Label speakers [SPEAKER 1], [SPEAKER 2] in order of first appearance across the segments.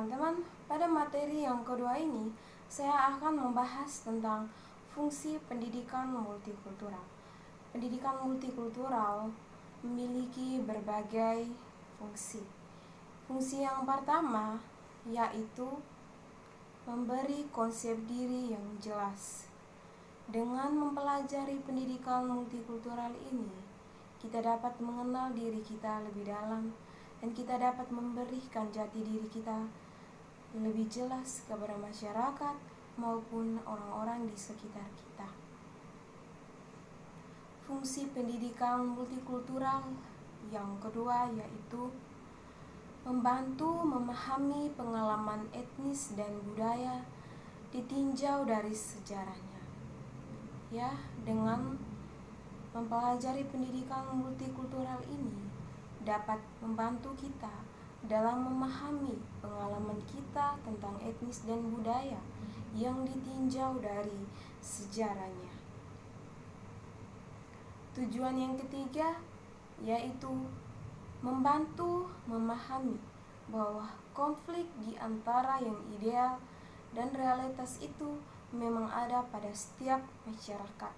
[SPEAKER 1] teman-teman, pada materi yang kedua ini saya akan membahas tentang fungsi pendidikan multikultural. Pendidikan multikultural memiliki berbagai fungsi. Fungsi yang pertama yaitu memberi konsep diri yang jelas. Dengan mempelajari pendidikan multikultural ini, kita dapat mengenal diri kita lebih dalam dan kita dapat memberikan jati diri kita lebih jelas kepada masyarakat maupun orang-orang di sekitar kita. Fungsi pendidikan multikultural yang kedua yaitu membantu memahami pengalaman etnis dan budaya ditinjau dari sejarahnya. Ya, dengan mempelajari pendidikan multikultural ini dapat membantu kita dalam memahami pengalaman kita tentang etnis dan budaya yang ditinjau dari sejarahnya. Tujuan yang ketiga yaitu membantu memahami bahwa konflik di antara yang ideal dan realitas itu memang ada pada setiap masyarakat.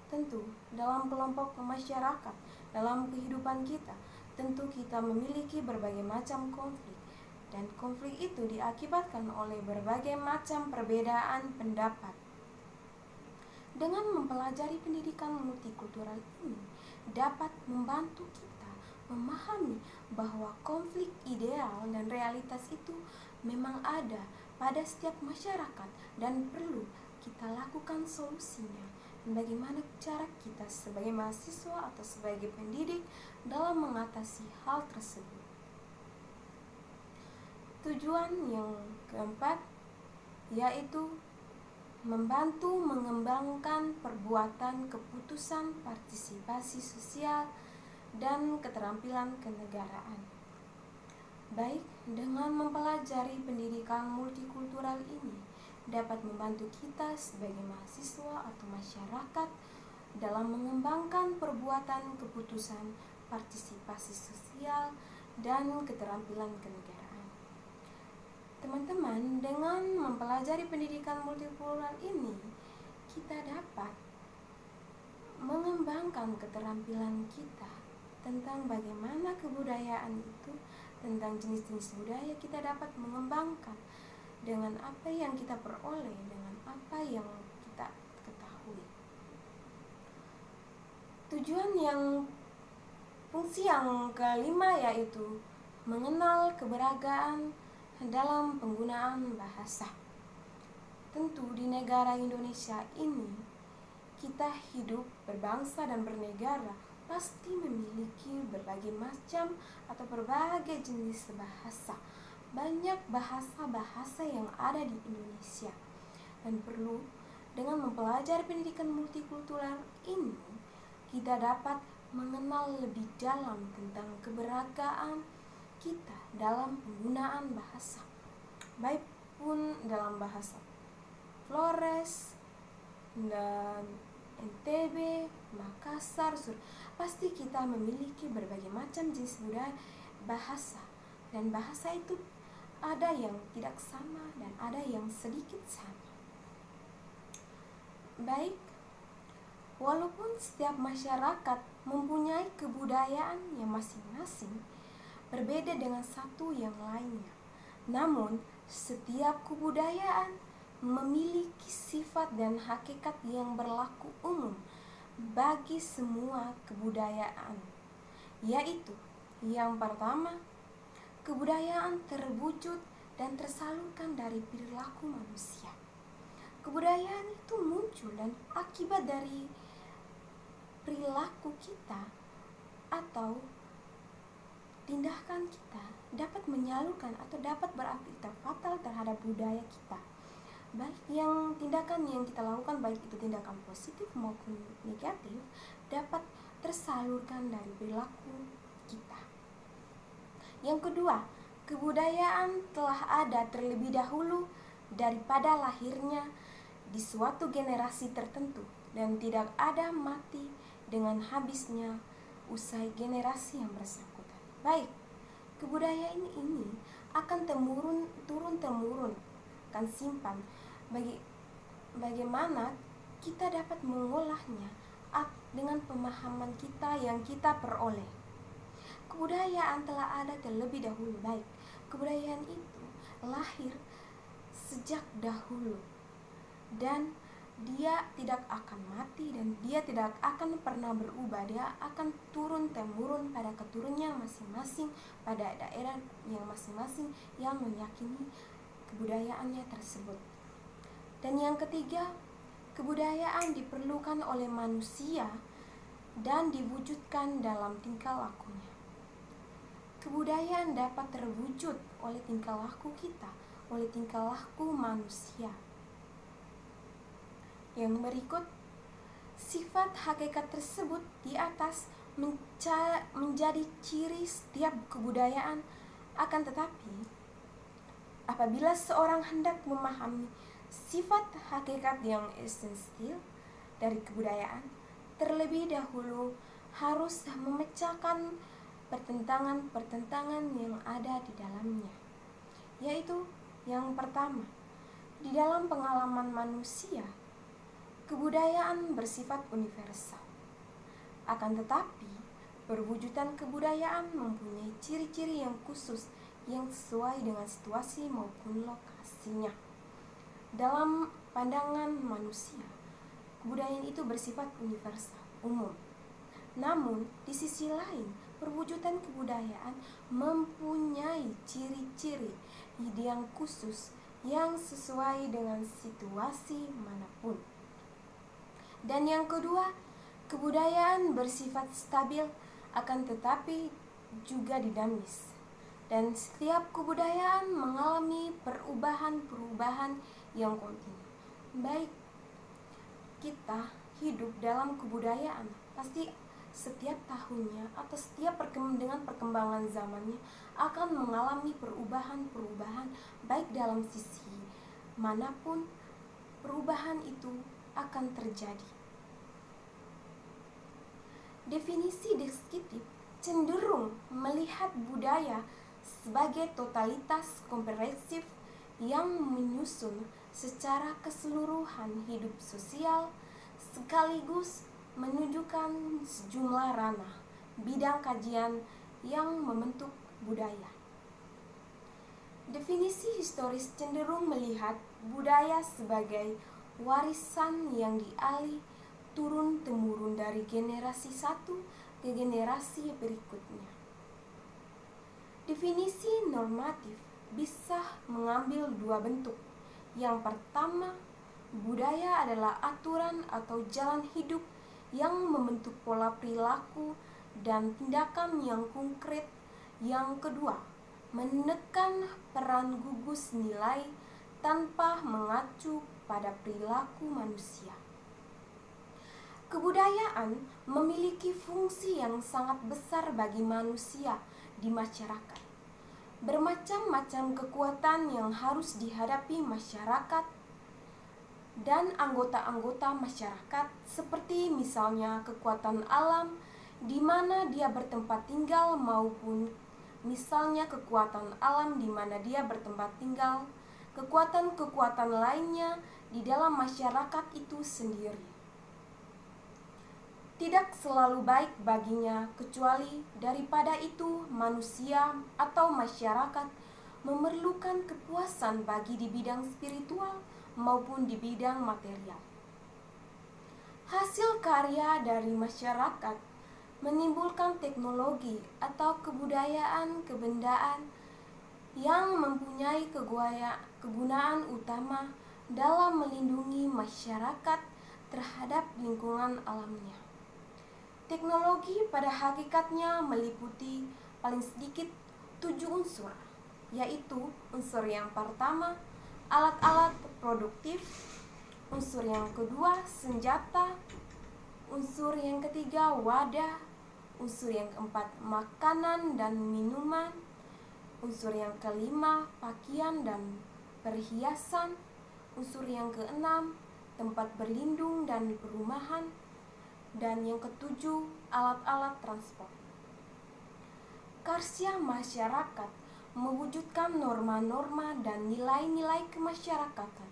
[SPEAKER 1] Tentu, dalam kelompok masyarakat, dalam kehidupan kita, tentu kita memiliki berbagai macam konflik. Dan konflik itu diakibatkan oleh berbagai macam perbedaan pendapat. Dengan mempelajari pendidikan multikultural ini, dapat membantu kita memahami bahwa konflik ideal dan realitas itu memang ada pada setiap masyarakat dan perlu kita lakukan solusinya. Bagaimana cara kita sebagai mahasiswa atau sebagai pendidik dalam mengatasi hal tersebut. Tujuan yang keempat yaitu membantu mengembangkan perbuatan keputusan partisipasi sosial dan keterampilan kenegaraan. Baik, dengan mempelajari pendidikan multikultural ini dapat membantu kita sebagai mahasiswa atau masyarakat dalam mengembangkan perbuatan keputusan partisipasi sosial dan keterampilan kenegaraan. Teman-teman, dengan mempelajari pendidikan multikultural ini, kita dapat mengembangkan keterampilan kita tentang bagaimana kebudayaan itu, tentang jenis-jenis budaya kita dapat mengembangkan dengan apa yang kita peroleh, dengan apa yang kita ketahui. Fungsi yang kelima yaitu mengenal keberagaman dalam penggunaan bahasa. Tentu di negara Indonesia ini, kita hidup berbangsa dan bernegara pasti memiliki berbagai macam atau berbagai jenis bahasa. Banyak bahasa-bahasa yang ada di Indonesia dan perlu dengan mempelajari pendidikan multikultural ini kita dapat mengenal lebih dalam tentang keberagaman kita dalam penggunaan bahasa, baik pun dalam bahasa Flores dan NTB, Makassar, pasti kita memiliki berbagai macam jenis budaya bahasa dan bahasa itu ada yang tidak sama dan ada yang sedikit sama. Baik, walaupun setiap masyarakat mempunyai kebudayaan yang masing-masing berbeda dengan satu yang lainnya, namun setiap kebudayaan memiliki sifat dan hakikat yang berlaku umum bagi semua kebudayaan, yaitu yang pertama, kebudayaan terwujud dan tersalurkan dari perilaku manusia. Kebudayaan itu muncul dan akibat dari perilaku kita atau tindakan kita dapat menyalurkan atau dapat berakibat fatal terhadap budaya kita. Baik yang tindakan yang kita lakukan, baik itu tindakan positif maupun negatif, dapat tersalurkan dari perilaku kita. Yang kedua, kebudayaan telah ada terlebih dahulu daripada lahirnya di suatu generasi tertentu dan tidak ada mati dengan habisnya usai generasi yang bersangkutan. Baik, kebudayaan ini akan turun-temurun kan simpan. Bagaimana kita dapat mengolahnya dengan pemahaman kita yang kita peroleh. Kebudayaan telah ada terlebih dahulu, baik kebudayaan itu lahir sejak dahulu dan dia tidak akan mati dan dia tidak akan pernah berubah. Dia akan turun-temurun pada keturunnya masing-masing, pada daerah yang masing-masing yang meyakini kebudayaannya tersebut. Dan yang ketiga, kebudayaan diperlukan oleh manusia dan diwujudkan dalam tingkah lakunya. Kebudayaan dapat terwujud oleh tingkah laku kita, oleh tingkah laku manusia. Yang berikut, sifat hakikat tersebut di atas menjadi ciri setiap kebudayaan. Akan tetapi, apabila seorang hendak memahami sifat hakikat yang esensial dari kebudayaan, terlebih dahulu harus memecahkan pertentangan-pertentangan yang ada di dalamnya. Yaitu yang pertama, di dalam pengalaman manusia, kebudayaan bersifat universal. Akan tetapi, perwujudan kebudayaan mempunyai ciri-ciri yang khusus yang sesuai dengan situasi maupun lokasinya. Dalam pandangan manusia, kebudayaan itu bersifat universal, umum. Namun, di sisi lain, perwujudan kebudayaan mempunyai ciri-ciri yang khusus yang sesuai dengan situasi manapun. Dan yang kedua, kebudayaan bersifat stabil akan tetapi juga dinamis. Dan setiap kebudayaan mengalami perubahan-perubahan yang kontinu. Baik kita hidup dalam kebudayaan, pasti setiap tahunnya atau setiap dengan perkembangan zamannya akan mengalami perubahan-perubahan, baik dalam sisi manapun perubahan itu akan terjadi. Definisi deskriptif cenderung melihat budaya sebagai totalitas komprehensif yang menyusun secara keseluruhan hidup sosial sekaligus menunjukkan sejumlah ranah bidang kajian yang membentuk budaya. Definisi historis cenderung melihat budaya sebagai warisan yang dialih turun-temurun dari generasi satu ke generasi berikutnya. Definisi normatif bisa mengambil dua bentuk. Yang pertama, budaya adalah aturan atau jalan hidup yang membentuk pola perilaku dan tindakan yang konkret. Yang kedua, menekan peran gugus nilai tanpa mengacu pada perilaku manusia. Kebudayaan memiliki fungsi yang sangat besar bagi manusia di masyarakat. Bermacam-macam kekuatan yang harus dihadapi masyarakat dan anggota-anggota masyarakat, seperti misalnya kekuatan alam di mana dia bertempat tinggal, maupun misalnya kekuatan alam di mana dia bertempat tinggal, kekuatan-kekuatan lainnya di dalam masyarakat itu sendiri. Tidak selalu baik baginya, kecuali daripada itu manusia atau masyarakat memerlukan kepuasan bagi di bidang spiritual maupun di bidang material. Hasil karya dari masyarakat menimbulkan teknologi atau kebudayaan kebendaan yang mempunyai kegunaan utama dalam melindungi masyarakat terhadap lingkungan alamnya. Teknologi pada hakikatnya meliputi paling sedikit 7 unsur, yaitu unsur yang pertama, alat-alat produktif, unsur yang kedua, senjata, unsur yang ketiga, wadah, unsur yang keempat, makanan dan minuman, unsur yang kelima, pakaian dan perhiasan, unsur yang keenam, tempat berlindung dan perumahan, dan yang ketujuh, alat-alat transport. Karya masyarakat mewujudkan norma-norma dan nilai-nilai kemasyarakatan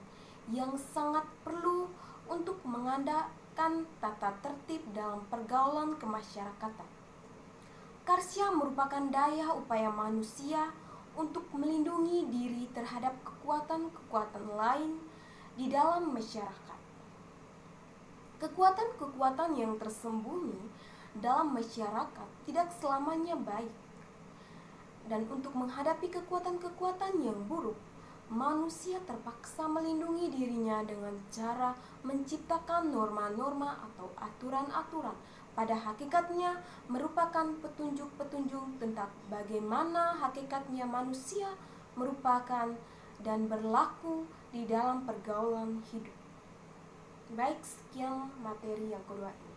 [SPEAKER 1] yang sangat perlu untuk mengadakan tata tertib dalam pergaulan kemasyarakatan. Karsia merupakan daya upaya manusia untuk melindungi diri terhadap kekuatan-kekuatan lain di dalam masyarakat. Kekuatan-kekuatan yang tersembunyi dalam masyarakat tidak selamanya baik. Dan untuk menghadapi kekuatan-kekuatan yang buruk, manusia terpaksa melindungi dirinya dengan cara menciptakan norma-norma atau aturan-aturan. Pada hakikatnya merupakan petunjuk-petunjuk tentang bagaimana hakikatnya manusia merupakan dan berlaku di dalam pergaulan hidup. Baik, sekian materi yang kedua ini.